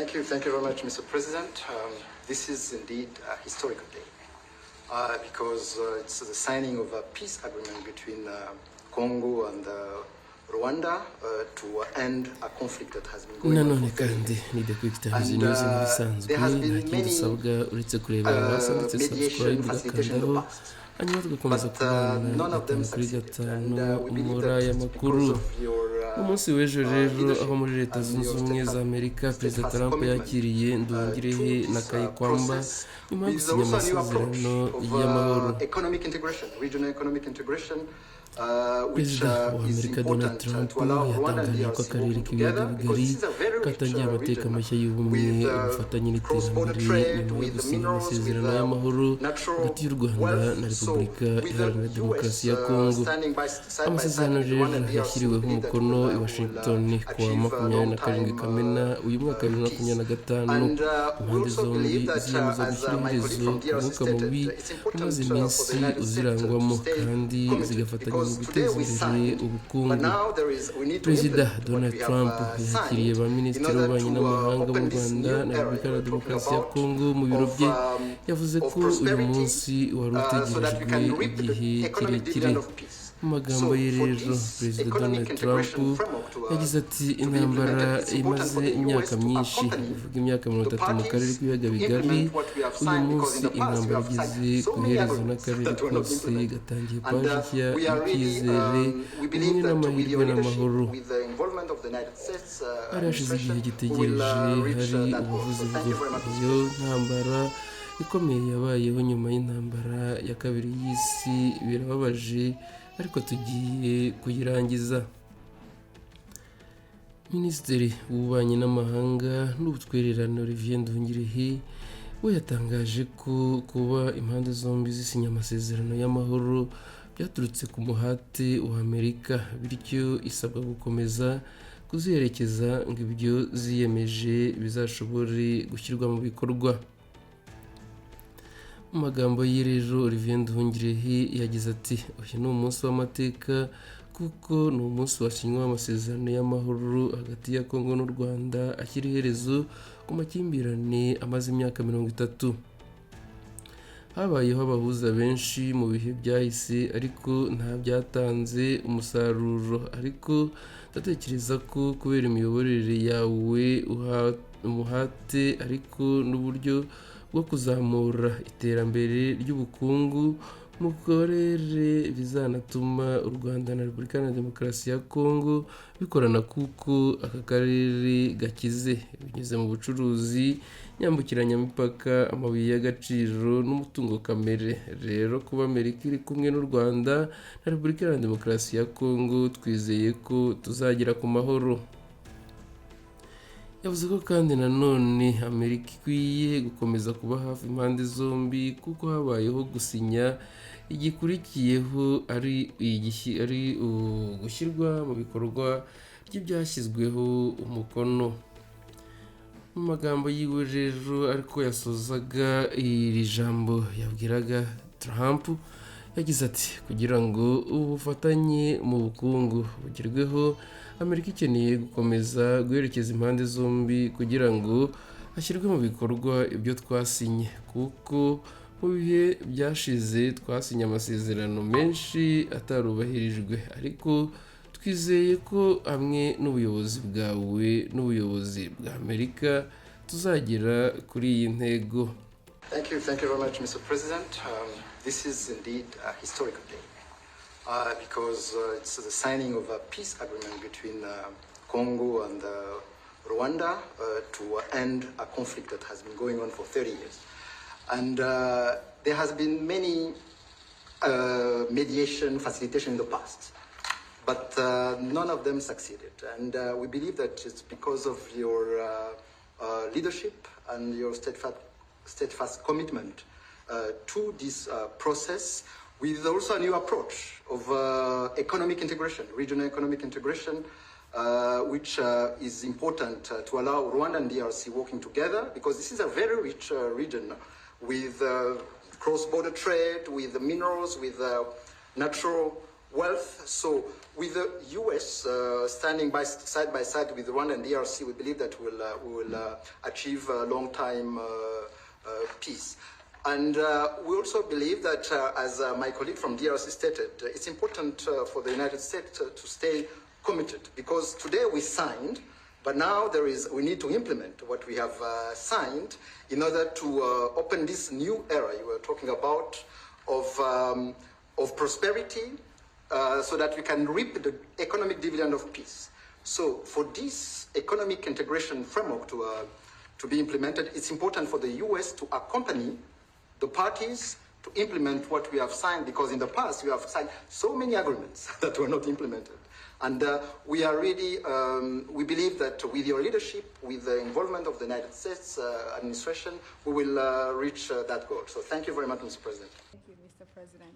Thank you very much, Mr. President. This is indeed a historical day because it's the signing of a peace agreement between Congo and Rwanda to end a conflict that has been going on nanone for 30 kandi years. ni the QuickTimes news nk'ibisanzwe there has nta been kindi many usabwa uretse kureba hasi handitse mediation subscribe facilitation in the ugakandaho past. hanyuma tugakomeza But kubana none of them gatanu kuri succeeded. gatanu We believe muri that aya it's makuru because of your umunsi w'ejo rero leadership aho muri leta and zunze your ubumwe za amerika perezida Trump yakiriye Nduhungirehe na Kayikwamba nyuma yo gusinya amasezarano y'amahoro. economic integration, regional economic integration, Perezida wa Amerika Donald Trump yatangaje ko akarere k'ibiyaga bigari katangiye amateka mashya y'ubumwe, ubufatanye n'iterambere nyuma yo gusinya amasezerano y'amahoro hagati y'u Rwanda na Repubulika Iharanira Demokarasi ya Congo. Amasezerano rero yashyiriweho umukono i Washington ku wa 27 Kamena uyu mwaka wa 2025. Impande zombi ziyemeza gushyira iherezo ku mwuka mubi umaze iminsi uzirangwamo kandi zigafatanya mu guteza imbere ubukungu. Perezida Donald Trump yakiriye ba minisitiri w'ububanyi n'amahanga b'u Rwanda na Repubulika ya Demokarasi ya Congo mu biro bye. Yavuze ko uyu munsi wari utegerejwe igihe kirekire. Mu magambo ye rero Perezida Donald Trump yagize ati intambara imaze imyaka myinshi, ivuga imyaka 30 mu karere k'ibiyaga bigari. Uyu munsi intambara igeze ku iherezo n'akarere kose gatangiye paji nshya y'icyizere, ubumwe n'amahirwe n'amahoro. Hari hashize igihe gitegereje hari ubuvuzi bw'iyo ntambara ikomeye yabayeho nyuma y'intambara ya kabiri y'isi. Birababaje ariko tugiye kuyirangiza. Minisitiri w'ububanyi n'amahanga n'ubutwererane Olivier Nduhungirehe we yatangaje ko kuba impande zombi zisinya amasezerano y'amahoro byaturutse ku muhate wa Amerika, bityo isabwa gukomeza kuziherekeza ngo ibyo ziyemeje bizashobore gushyirwa mu bikorwa. Mu magambo ye rero Olivier Nduhungirehe yagize ati uyu ni umunsi w'amateka kuko ni umunsi wasinywe amasezerano y'amahoro hagati ya Congo n'u Rwanda ashyira iherezo ku makimbirane amaze imyaka 30. Habayeho abahuza benshi mu bihe byahise ariko nta byatanze umusaruro, ariko ndatekereza ko kubera imiyoborere yawe umuhate ariko n'uburyo bwo kuzamura iterambere ry'ubukungu mu karere bizanatuma u Rwanda na Repubulika ya Demokarasi ya Congo bikorana kuko aka karere gakize binyuze mu bucuruzi nyambukiranyamipaka, amabuye y'agaciro n'umutungo kamere. Rero kuba Amerika iri kumwe n'u Rwanda na Repubulika ya Demokarasi ya Congo twizeye ko tuzagera ku mahoro. Yavuze ko kandi nanone Amerika ikwiye gukomeza kuba hafi impande zombi kuko habayeho gusinya, igikurikiyeho ari gushyirwa mu bikorwa ry'ibyashyizweho umukono. Mu magambo yiwe rero ariko yasozaga iri jambo yabwiraga Trump yagize ati kugira ngo ubufatanye mu bukungu bugerweho Amerika ikeneye gukomeza guherekeza impande zombi kugira ngo hashyirwe mu bikorwa ibyo twasinye, kuko mu bihe byashize twasinye amasezerano menshi atarubahirijwe, ariko twizeye ko hamwe n'ubuyobozi bwawe n'ubuyobozi bwa Amerika tuzagera kuri iyi ntego. Thank you very much, Mr. President. This is indeed a historical day. Because it's the signing of a peace agreement between Congo and Rwanda to end a conflict that has been going on for 30 years. And there has been many mediation, facilitation in the past, but none of them succeeded. And we believe that it's because of your leadership and your steadfast commitment to this process, with also a new approach of economic integration, regional economic integration, which is important to allow Rwanda and DRC working together, because this is a very rich region with cross-border trade, with minerals, with natural wealth. So with the US standing side by side with Rwanda and DRC, we believe that we will achieve a long-time peace. And we also believe that, as my colleague from DRC stated, it's important for the United States to stay committed, because today we signed, but now we need to implement what we have signed in order to open this new era you were talking about of prosperity, so that we can reap the economic dividend of peace. So for this economic integration framework to be implemented, it's important for the US to accompany the parties to implement what we have signed, because in the past we have signed so many agreements that were not implemented. And we are really, we believe that with your leadership, with the involvement of the United States administration, we will reach that goal. So thank you very much, Mr. President. Thank you, Mr. President.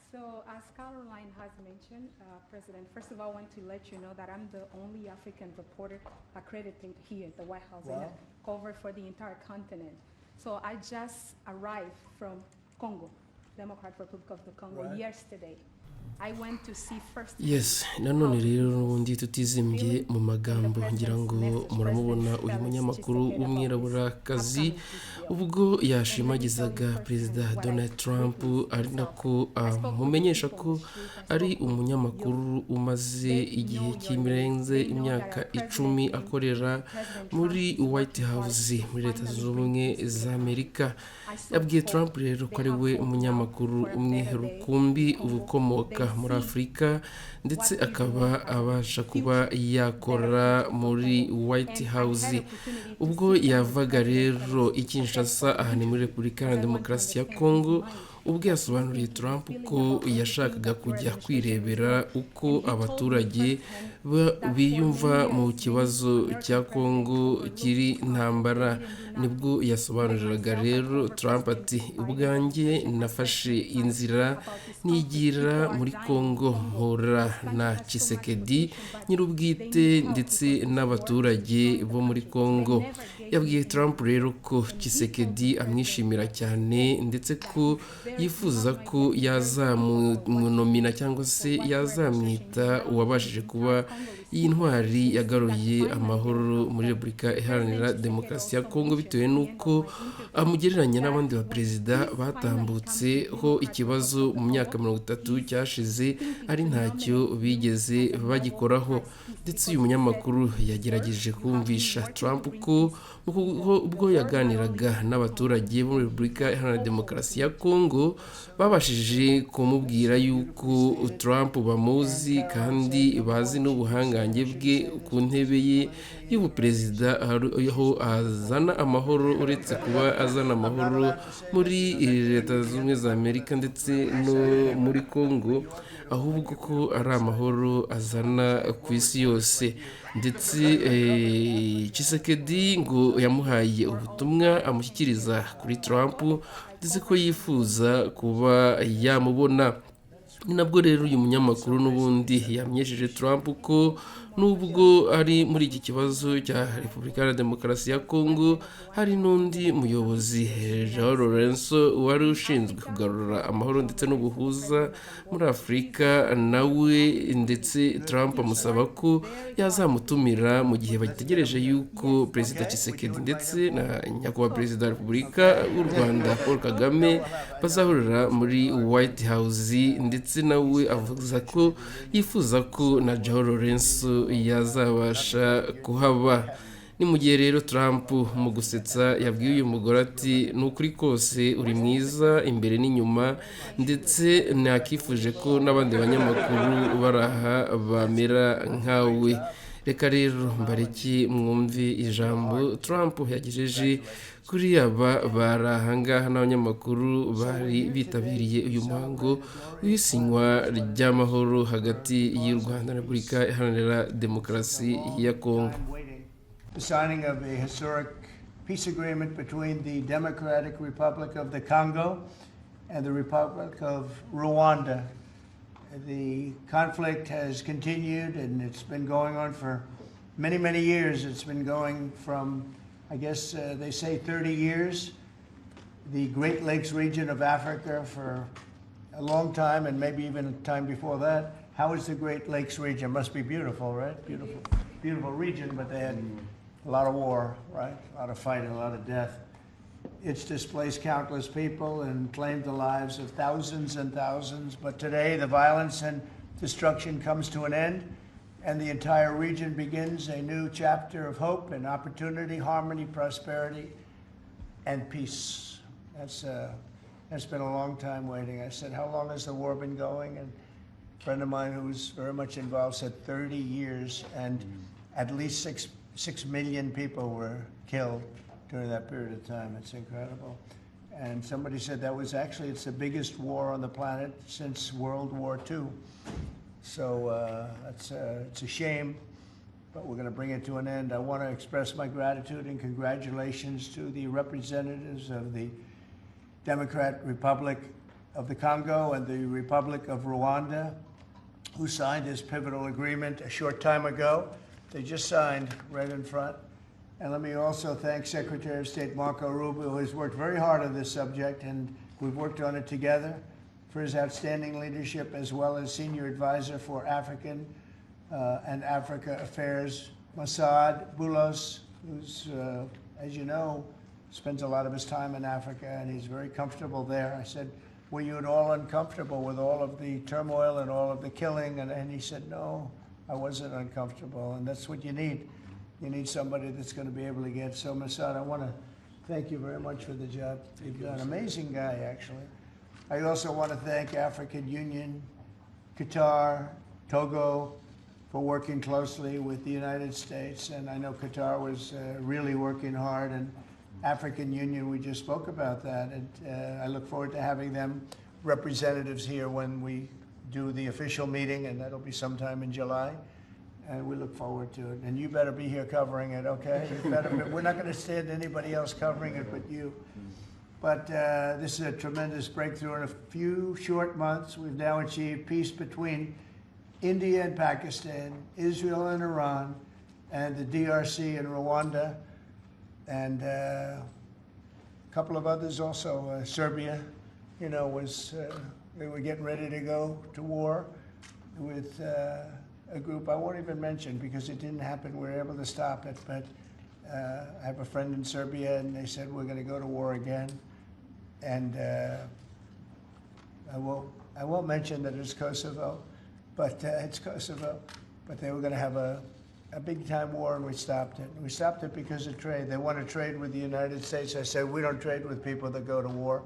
So as Caroline has mentioned, President, first of all, I want to let you know that I'm the only African reporter accredited here at the White House. Wow. And I cover for the entire continent. So I just arrived from Congo, Democratic Republic of the Congo, Right. yesterday. I went to see first. yes nanone rero n'ubundi tutizembye mu magambo ngira ngo muramubona uyu munyamakuru w'umwiraburakazi ubwo yashimagizaga perezida Donald Trump ari nako mumenyesha ko ari umunyamakuru umaze igihe cy'imirenze imyaka 10 akorera muri White House muri Leta Zunze Ubumwe za Amerika. Yabwiye Trump rero ko ari we umunyamakuru umwe rukumbi ubukomoka muri Afurika, ndetse akaba abasha kuba yakora muri White House. Ubwo yavaga rero i Kinshasa, aha ni muri Repubulika ya Demokarasi ya Congo, ubwo yasobanuriye Trump ko yashakaga kujya kwirebera uko abaturage biyumva mu kibazo cya Congo kiri ntambara. Nibwo yasobanuriraga rero Trump ati, ubwanjye nafashe inzira nigira muri Congo mpura na Tshisekedi nyirubwite ndetse n'abaturage bo muri Congo. Yabwiye Trump rero ko Tshisekedi amwishimira cyane, ndetse ko yifuza ko yazamunomina cyangwa se yazamwita uwabashije kuba y'intwari yagaruye amahoro muri Repubulika Iharanira Demokarasi ya Congo, bitewe n'uko amugereranya n'abandi baperezida batambutseho ikibazo mu myaka 30 cyashize ari ntacyo bigeze bagikoraho. Ndetse uyu munyamakuru yagerageje kumvisha Trump ko ubwo yaganiraga n'abaturage bo muri Repubulika Iharanira Demokarasi ya Congo babashije kumubwira yuko Trump bamuzi kandi bazi n'ubuhangange bwe ku ntebe ye y'ubuperezida, aho azana amahoro, uretse kuba azana amahoro muri Leta Zunze Ubumwe za Amerika ndetse no muri Congo, ahubwo ko ari amahoro azana ku isi yose. Ndetse Tshisekedi ngo yamuhaye ubutumwa amushyikiriza kuri Trump, ndetse ko yifuza kuba yamubona. Ni nabwo rero uyu munyamakuru n'ubundi yamenyesheje Trump ko nubwo ari muri iki kibazo cya Repubulika ya Demokarasi ya Congo, hari n'undi muyobozi Joao Lourenço wari ushinzwe kugarura amahoro ndetse n'ubuhuza muri Afurika nawe, ndetse Trump amusaba ko yazamutumira mu gihe bagitegereje yuko Perezida Tshisekedi ndetse na nyakubahwa Perezida wa Repubulika y'u Rwanda Paul Kagame bazahurira muri White House. Ndetse nawe avuga ko yifuza ko na Joao Lourenço yazabasha kuhaba. Ni mu gihe rero Trump mu gusetsa yabwiye uyu mugore ati, n'ukuri kose uri mwiza imbere n'inyuma, ndetse nakifuje ko n'abandi banyamakuru baraha bamera nkawe. Reka rero mbareki mwumve ijambo Trump yagejeje kuri aba bari ahangaha n'abanyamakuru bari bitabiriye uyu muhango w'isinywa ry'amahoro hagati y'u Rwanda na Repubulika Iharanira Demokarasi ya Congo. The signing of a historic peace agreement between the Democratic Republic of the Congo and the Republic of Rwanda. The conflict has continued, and it's been going on for many, many years. It's been going from, I guess they say 30 years. The Great Lakes region of Africa for a long time, and maybe even a time before that. How is the Great Lakes region? Must be beautiful, right? Beautiful, beautiful region, but they had a lot of war, right? A lot of fighting, a lot of death. It's displaced countless people and claimed the lives of thousands and thousands. But today, the violence and destruction comes to an end, and the entire region begins a new chapter of hope and opportunity, harmony, prosperity, and peace. That's been a long time waiting. I said, how long has the war been going? And a friend of mine who was very much involved said 30 years, and at least 6 million people were killed during that period of time. It's incredible. And somebody said that was actually, it's the biggest war on the planet since World War II. So it's a shame, but we're going to bring it to an end. I want to express my gratitude and congratulations to the representatives of the Democratic Republic of the Congo and the Republic of Rwanda, who signed this pivotal agreement a short time ago. They just signed right in front. And let me also thank Secretary of State Marco Rubio, who has worked very hard on this subject, and we've worked on it together, for his outstanding leadership, as well as Senior Advisor for African and Africa Affairs, Masad Boulos, who's, as you know, spends a lot of his time in Africa, and he's very comfortable there. I said, were you at all uncomfortable with all of the turmoil and all of the killing? And he said, no, I wasn't uncomfortable, and that's what you need. You need somebody that's going to be able to get. So, Masad, I want to thank you very much for the job you've done. Amazing guy, actually. I also want to thank African Union, Qatar, Togo, for working closely with the United States. And I know Qatar was really working hard, and African Union, we just spoke about that. And I look forward to having them representatives here when we do the official meeting, and that'll be sometime in July. And we look forward to it. And you better be here covering it, okay? You better be. We're not going to stand anybody else covering it but you. But this is a tremendous breakthrough. In a few short months, we've now achieved peace between India and Pakistan, Israel and Iran, and the DRC and Rwanda, and a couple of others also. Serbia, you know, they were getting ready to go to war with a group I won't even mention because it didn't happen. We were able to stop it, but I have a friend in Serbia, and they said we're going to go to war again. And I won't mention that it's Kosovo, but it's Kosovo. But they were going to have a big-time war, and we stopped it. We stopped it because of trade. They want to trade with the United States. I said, we don't trade with people that go to war.